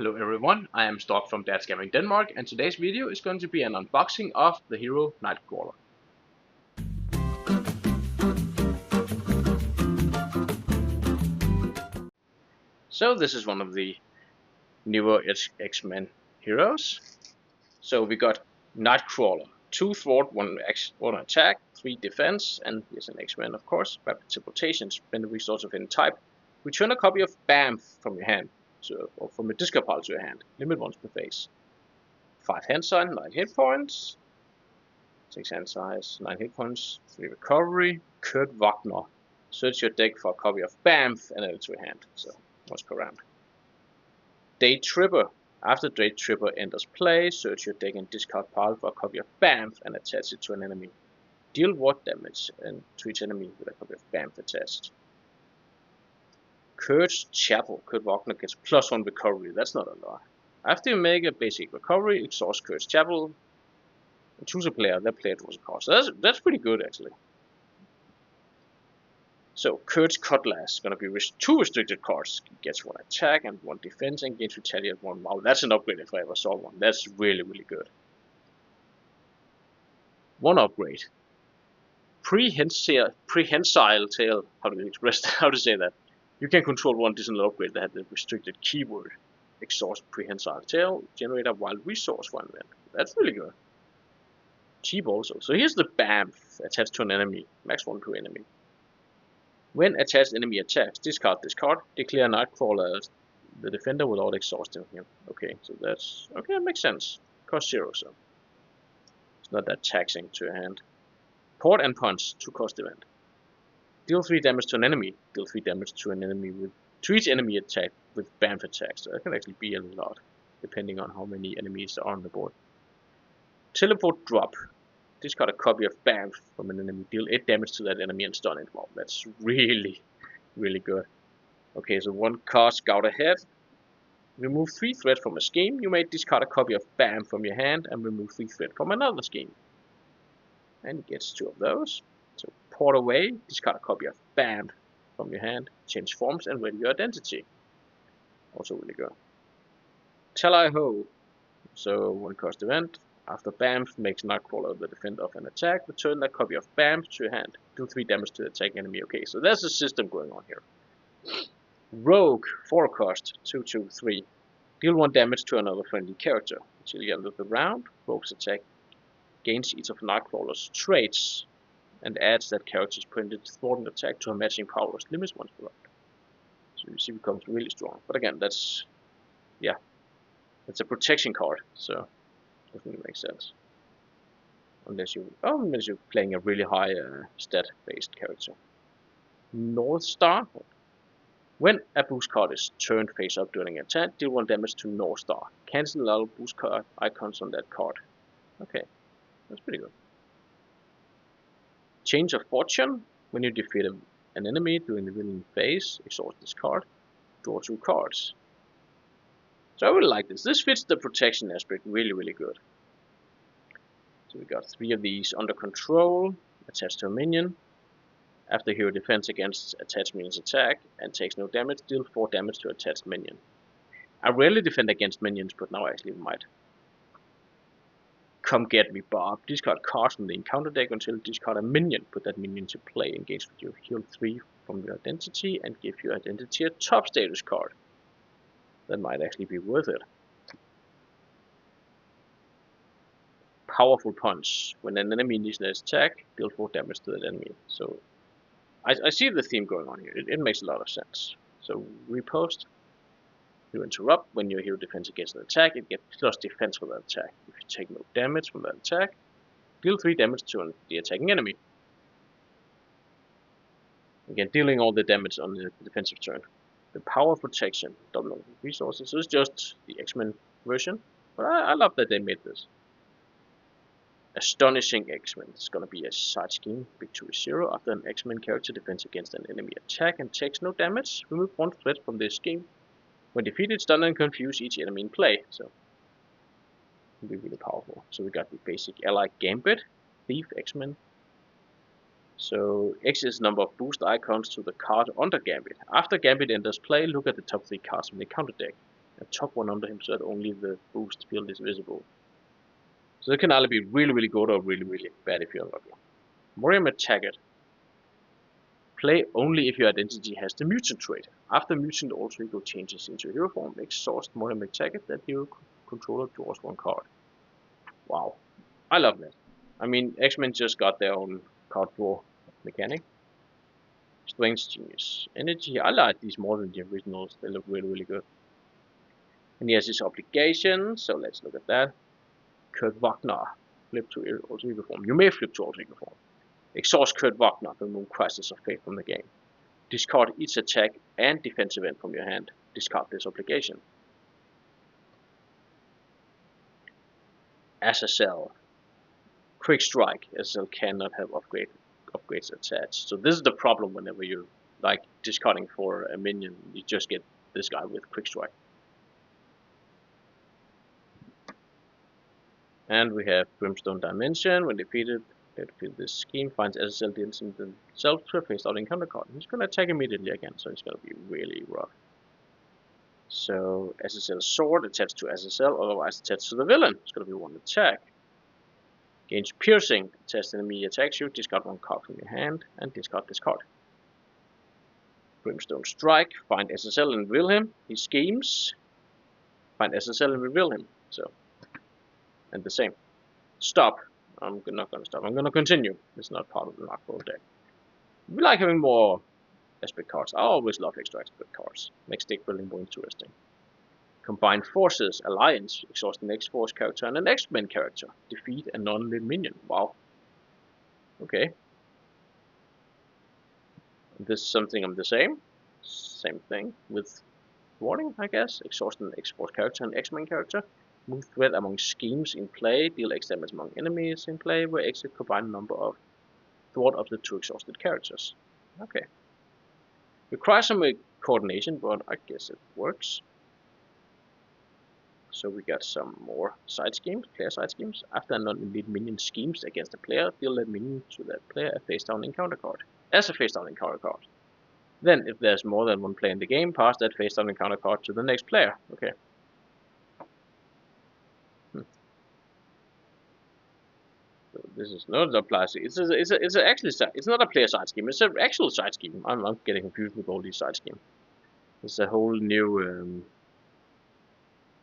Hello everyone, I am Stork from Dad's Gaming Denmark, and today's video is going to be an unboxing of the hero Nightcrawler. So this is one of the newer X-Men heroes. So we got Nightcrawler, 2 thwart, 1 attack, 3 defense, and here's an X-Men of course. Rapid teleportation, spend a resource of any type. Return a copy of BAM from your hand, or from a discard pile to your hand. Limit once per phase. 5 hand sign, 9 hit points. 6 hand size, 9 hit points, 3 recovery. Kurt Wagner. Search your deck for a copy of BAMF and add it to your hand. So, once per round. Day Tripper. After Day Tripper enters play, search your deck and discard pile for a copy of BAMF and attach it to an enemy. Deal ward damage and to each enemy with a copy of BAMF attached. Kurt's Chapel. Kurt Wagner gets +1 recovery. That's not a lot. After you make a basic recovery, exhaust Kurt's Chapel. Choose a player, that player draws a card. So that's pretty good actually. So Kurt's Cutlass is gonna be 2 restricted cards. Gets 1 attack and 1 defense and gains retaliate 1. Wow, that's an upgrade if I ever saw one. That's really good. 1 upgrade. Prehensile tail. How do you express that? How to say that? You can control 1 additional upgrade that had the restricted keyword. Exhaust Prehensile tail. Generate a wild resource for an event. That's really good. Cheap also. So here's the BAMF attached to an enemy. Max 1 per enemy. When attached enemy attacks, discard this card. Declare Nightcrawler as the defender without exhausting him. Okay, so that's okay. That makes sense. Cost 0, so it's not that taxing to your hand. Port and Punch, 2 cost event. Deal 3 damage to an enemy. Deal 3 damage to an enemy to each enemy attack with BAMF attacks. So that can actually be a lot, depending on how many enemies are on the board. Teleport Drop. Discard a copy of BAMF from an enemy. Deal 8 damage to that enemy and stun it. Wow, that's really good. Okay, so 1 card Scout Ahead. Remove 3 threat from a scheme. You may discard a copy of BAM from your hand and remove 3 threat from another scheme. And he gets 2 of those. So Port Away. Discard a copy of BAM from your hand. Change forms and ready your identity. Also really good. Tally Ho. So 1 cost event. After BAMF makes Nightcrawler the defender of an attack, return that copy of BAMF to your hand. Do 3 damage to the attack enemy. Okay, so there's a system going on here. Rogue, 4 cost, 2, 2, 3. Deal 1 damage to another friendly character. Until the end of the round, Rogue's attack gains each of Nightcrawler's traits and adds that character's printed thwarting attack to a matching powers. Limits once per round. So you see, it becomes really strong. But again, that's a protection card, so doesn't make sense. Unless you're playing a really high stat-based character. North Star. When a boost card is turned face up during an attack, deal 1 damage to North Star. Cancel all boost card icons on that card. Okay, that's pretty good. Change of Fortune. When you defeat an enemy during the villain phase, exhaust this card. Draw 2 cards. So I really like this. This fits the protection aspect really good. So we got 3 of these under control, attached to a minion. After hero defends against attached minion's attack and takes no damage, deal 4 damage to attached minion. I rarely defend against minions, but now I actually might. Come Get Me Bob. Discard cards from the encounter deck until you discard a minion. Put that minion to play. Engage with your heal 3 from your identity and give your identity a top status card. That might actually be worth it. Powerful Punch. When an enemy needs an attack, deal 4 damage to that enemy. So I see the theme going on here. It makes a lot of sense. So Repost. You interrupt. When your hero defends against an attack, it gets plus defense for that attack. If you take no damage from that attack, deal 3 damage to the attacking enemy. Again, dealing all the damage on the defensive turn. The Power Protection, double resources. So it's just the X-Men version, but I love that they made this. Astonishing X-Men. It's gonna be a side scheme. Victory 0. After an X-Men character defends against an enemy attack and takes no damage, remove 1 threat from this scheme. When defeated, stun and confuse each enemy in play. So it'll be really powerful. So we got the basic ally Gambit, Thief, X-Men. So X is number of boost icons to the card under Gambit. After Gambit enters play, look at the top 3 cards from the counter deck a top one under him so that only the boost field is visible. So it can either be really, really good or really, really bad if you're unlucky. Moriam Attacker. Play only if your identity has the mutant trait. After mutant alter ego changes into hero form, exhaust Moriam Attacker, that hero controller draws one card. Wow. I love that. I mean, X-Men just got their own card draw mechanic. Strength Genius. Energy. I like these more than the originals. They look really, really good. And he has his obligation, so let's look at that. Kurt Wagner. Flip to alter ego form. You may flip to alter ego form. Exhaust Kurt Wagner. Remove Crisis of Fate from the game. Discard each attack and defense event from your hand. Discard this obligation. Azazel. Quick Strike. Azazel cannot have upgrades attached. So this is the problem whenever you're like discarding for a minion. You just get this guy with Quick Strike. And we have Brimstone Dimension. When defeated, this scheme finds Azazel deals himself to a face-out encounter card. He's going to attack immediately again, so it's going to be really rough. So Azazel's sword attached to Azazel, otherwise attached to the villain. It's going to be one attack. Gains piercing. Attached enemy attacks you. Discard one card from your hand and discard this card. Brimstone Strike. Find Azazel and reveal him. He schemes. Find Azazel and reveal him. So, and the same. Stop. I'm not going to stop. I'm going to continue. It's not part of the Nightcrawler deck. We like having more aspect cards. I always love extra aspect cards. Makes deck building more interesting. Combine Forces, Alliance, exhaust an X-Force character and an X-Men character. Defeat a non-lit minion. Wow. Okay. This is something of the same. Same thing with warning, I guess. Exhaust an X-Force character and X-Men character. Move threat among schemes in play. Deal X damage among enemies in play, where X is combined number of thwart of the two exhausted characters. Okay. Requires some coordination, but I guess it works. So we got some more side schemes, player side schemes. After a non-elite minion schemes against a player, deal that minion to that player a face-down encounter card. As a face-down encounter card. Then, if there's more than one player in the game, pass that face-down encounter card to the next player. Okay. So this is not a plus. It's actually it's not a player side scheme. It's an actual side scheme. I'm getting confused with all these side schemes. It's a whole new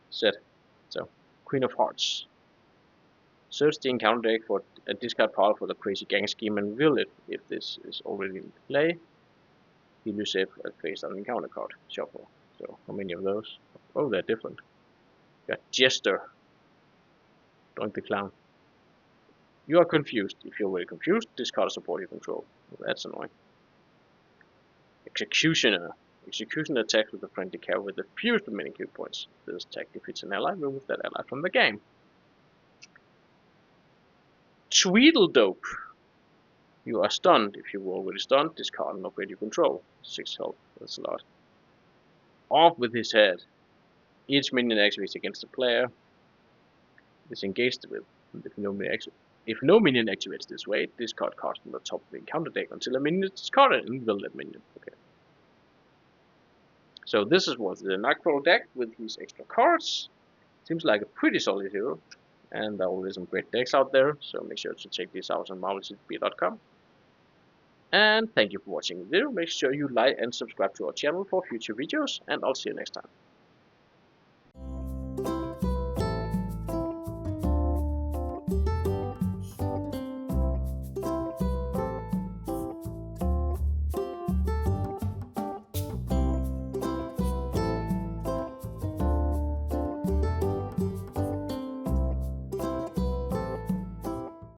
set. So, Queen of Hearts. Search the encounter deck for a discard power for the crazy gang scheme and reveal it if this is already in play. Heal yourself a face down encounter card. Shuffle. So, how many of those? Oh, they're different. Got Jester. Doink the Clown. You are confused. If you're already confused, discard a support you control. Well, that's annoying. Executioner. Executioner attacks with a friendly character with the fewest remaining cube points. This attack defeats an ally, remove that ally from the game. Tweedledope. You are stunned. If you were already stunned, discard and upgrade your control. 6 health. That's a lot. Off with his head. Each minion activates against the player is engaged with. If no minion activates this way, discard cards from the top of the encounter deck until a minion is discarded and reveal that minion. Okay. So this is what the Nightcrawler deck with these extra cards. Seems like a pretty solid hero. And there are always some great decks out there, so make sure to check these out on marvelcp.com. And thank you for watching the video. Make sure you like and subscribe to our channel for future videos, and I'll see you next time.